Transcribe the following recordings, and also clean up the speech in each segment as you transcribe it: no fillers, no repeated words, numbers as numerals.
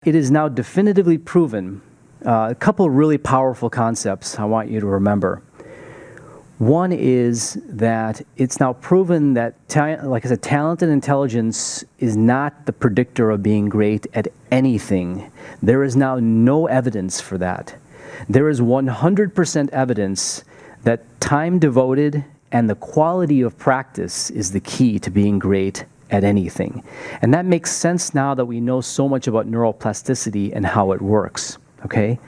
It is now definitively proven, a couple really powerful concepts I want you to remember. One is that it's now proven that, like I said, talent and intelligence is not the predictor of being great at anything. There is now no evidence for that. There is 100% evidence that time devoted and the quality of practice is the key to being great at anything. And that makes sense now that we know so much about neuroplasticity and how it works, okay?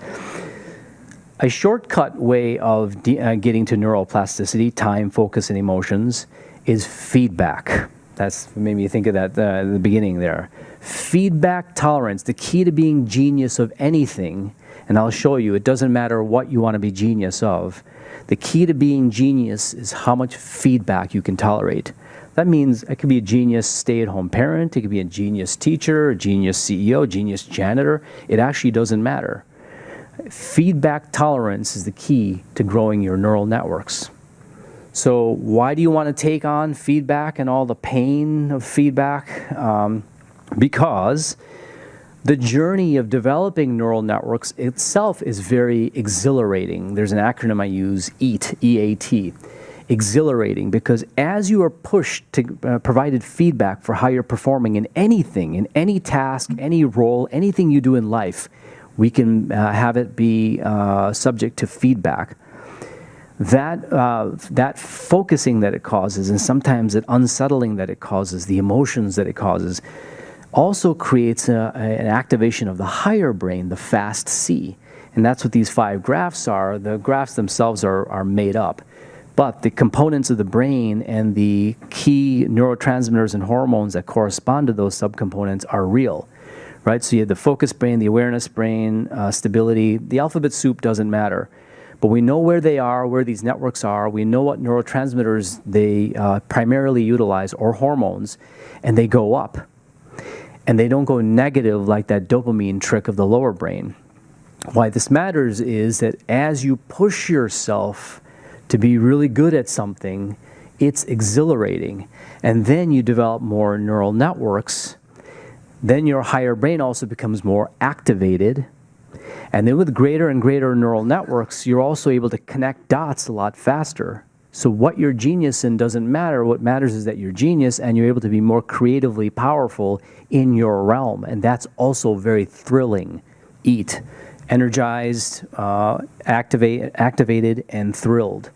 A shortcut way of getting to neuroplasticity, time, focus, and emotions, is feedback. That's made me think of that at the beginning there. Feedback tolerance, the key to being genius of anything, and I'll show you, it doesn't matter what you want to be genius of. The key to being genius is how much feedback you can tolerate. That means it could be a genius stay-at-home parent, it could be a genius teacher, a genius CEO, a genius janitor. It actually doesn't matter. Feedback tolerance is the key to growing your neural networks. So why do you want to take on feedback and all the pain of feedback? Because the journey of developing neural networks itself is very exhilarating. There's an acronym I use, EAT, E-A-T. Exhilarating, because as you are pushed to provided feedback for how you're performing in anything, in any task, any role, anything you do in life, we can have it be subject to feedback. That focusing that it causes, and sometimes that unsettling that it causes, the emotions that it causes, also creates an activation of the higher brain, the fast C. And that's what these 5 graphs are. The graphs themselves are made up. But the components of the brain and the key neurotransmitters and hormones that correspond to those subcomponents are real, right? So you have the focus brain, the awareness brain, stability. The alphabet soup doesn't matter. But we know where they are, where these networks are. We know what neurotransmitters they primarily utilize, or hormones, and they go up. And they don't go negative like that dopamine trick of the lower brain. Why this matters is that as you push yourself to be really good at something, it's exhilarating. And then you develop more neural networks. Then your higher brain also becomes more activated. And then with greater and greater neural networks, you're also able to connect dots a lot faster. So what you're genius in doesn't matter. What matters is that you're genius and you're able to be more creatively powerful in your realm. And that's also very thrilling. EAT. Energized, activated, and thrilled.